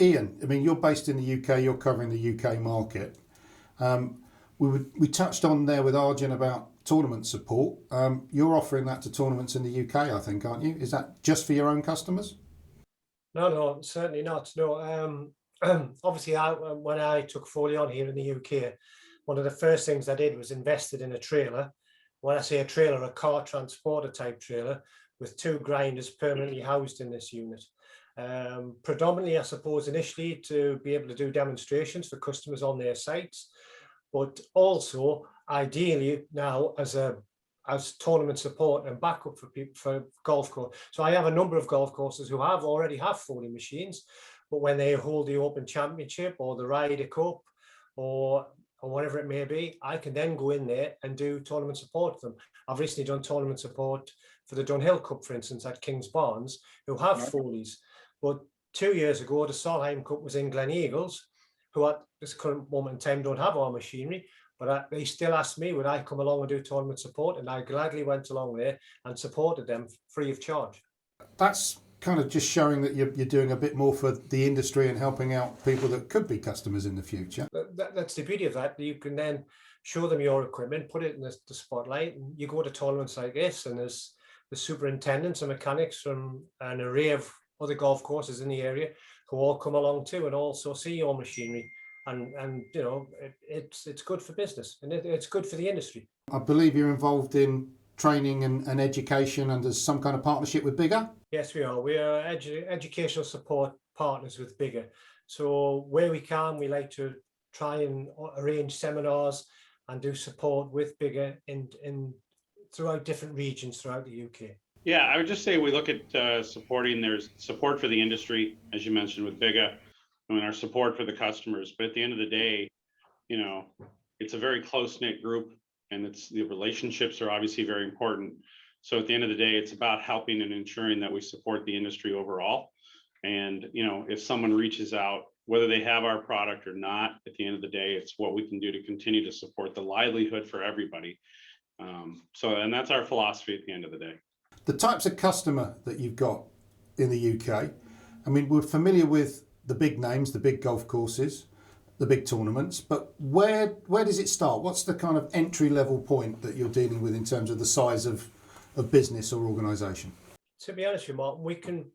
Ian, I mean, you're based in the UK, you're covering the UK market. We touched on there with Arjen about tournament support. You're offering that to tournaments in the UK, I think, aren't you? Is that just for your own customers? No, certainly not. No, obviously, when I took Foley on here in the UK, one of the first things I did was invested in a trailer. When I say a trailer, a car transporter type trailer with 2 grinders permanently housed in this unit. Predominantly, I suppose, initially to be able to do demonstrations for customers on their sites, but also ideally now as tournament support and backup for people for golf course. So I have a number of golf courses who already have Foley machines, but when they hold the Open Championship or the Ryder Cup or whatever it may be, I can then go in there and do tournament support for them. I've recently done tournament support for the Dunhill Cup, for instance, at King's Barnes, who have Foleys. But 2 years ago, the Solheim Cup was in Glen Eagles, who at this current moment in time don't have our machinery, but they still asked me, would I come along and do tournament support? And I gladly went along there and supported them free of charge. That's kind of just showing that you're doing a bit more for the industry and helping out people that could be customers in the future. That's the beauty of that. You can then show them your equipment, put it in the spotlight, and you go to tournaments like this, and there's the superintendents and mechanics from an array of other golf courses in the area who all come along too and also see your machinery. And you know, it's good for business and it's good for the industry. I believe you're involved in training and education, and there's some kind of partnership with Bigger? Yes, we are. We are educational support partners with Bigger. So where we can, we like to try and arrange seminars and do support with Bigger in throughout different regions throughout the UK. Yeah, I would just say we look at supporting. There's support for the industry, as you mentioned, with Bigger. I mean, our support for the customers. But at the end of the day, you know, it's a very close-knit group, and the relationships are obviously very important. So at the end of the day, it's about helping and ensuring that we support the industry overall. And, you know, if someone reaches out, whether they have our product or not, at the end of the day, it's what we can do to continue to support the livelihood for everybody. And that's our philosophy at the end of the day. The types of customer that you've got in the UK, I mean, we're familiar with the big names, the big golf courses, the big tournaments, but where does it start? What's the kind of entry level point that you're dealing with in terms of the size of business or organisation? To be honest with you, Mark, we can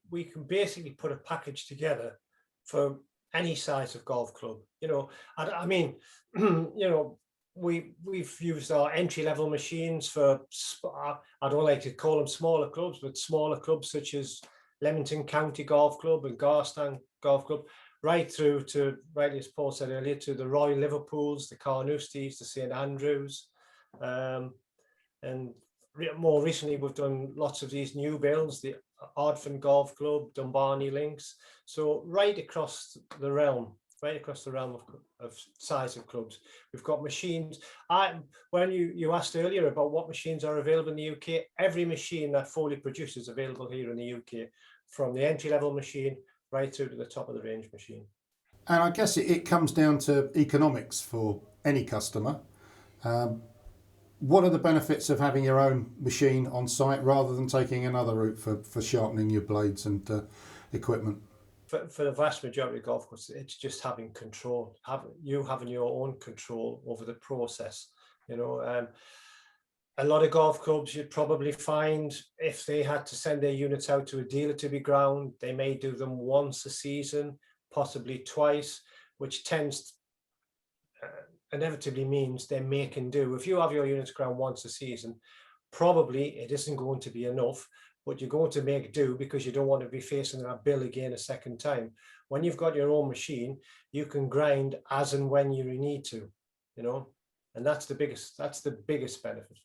basically put a package together for any size of golf club. You know, I mean, you know, we've used our entry level machines for, I don't like to call them smaller clubs, but smaller clubs such as Leamington County Golf Club and Garstang Golf Club, right through to, right as Paul said earlier, to the Royal Liverpools, the Carnousties, the St Andrews, and more recently we've done lots of these new builds, the Ardfern Golf Club, Dumbarnie Links. So right across the realm of size of clubs, we've got machines. When you asked earlier about what machines are available in the UK, every machine that Foley produces is available here in the UK, from the entry level machine right through to the top of the range machine. And I guess it comes down to economics for any customer. What are the benefits of having your own machine on site rather than taking another route for sharpening your blades and equipment? For the vast majority of golf courses, it's just having control, having your own control over the process. You know, a lot of golf clubs you'd probably find, if they had to send their units out to a dealer to be ground, they may do them once a season, possibly twice, which tends inevitably means they're make and do. If you have your units ground once a season, probably it isn't going to be enough, but you're going to make do because you don't want to be facing that bill again a second time. When you've got your own machine, you can grind as and when you need to, you know, and that's the biggest benefit.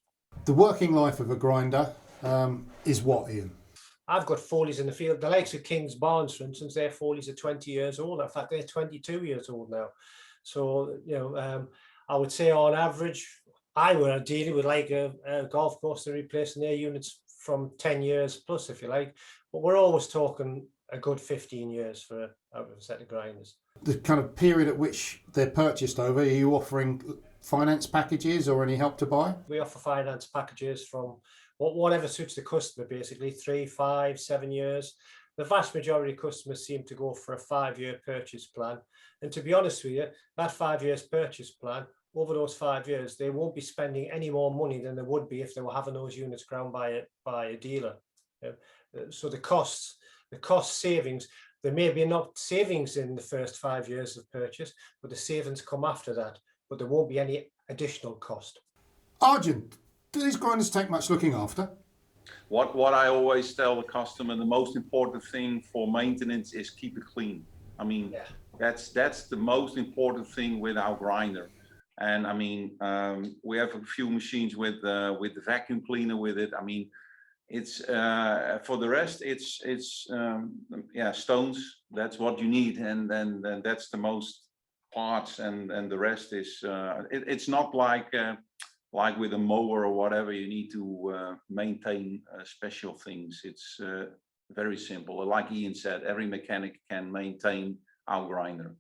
The working life of a grinder is what, Ian? I've got Foleys in the field. The likes of King's Barnes, for instance, their Foleys are 20 years old. In fact, they're 22 years old now. So, you know, I would say on average, I would ideally would like a golf course to replace their units from 10 years plus, if you like. But we're always talking a good 15 years for a set of grinders. The kind of period at which they're purchased over, are you offering finance packages or any help to buy? We offer finance packages from whatever suits the customer, basically 3, 5, 7 years. the vast majority of customers seem to go for a 5-year purchase plan. And to be honest with you, that 5 years purchase plan, over those 5 years, they won't be spending any more money than they would be if they were having those units ground by a dealer. So the cost savings, there may be not savings in the first 5 years of purchase, but the savings come after that, but there won't be any additional cost. Arjen, do these grinders take much looking after? What I always tell the customer, the most important thing for maintenance is keep it clean. I mean, that's the most important thing with our grinder. And I mean, we have a few machines with the vacuum cleaner with it. I mean, it's for the rest, it's stones. That's what you need, and then that's the most parts, and the rest is it's not like with a mower or whatever. You need to maintain special things. It's very simple. Like Ian said, every mechanic can maintain our grinder.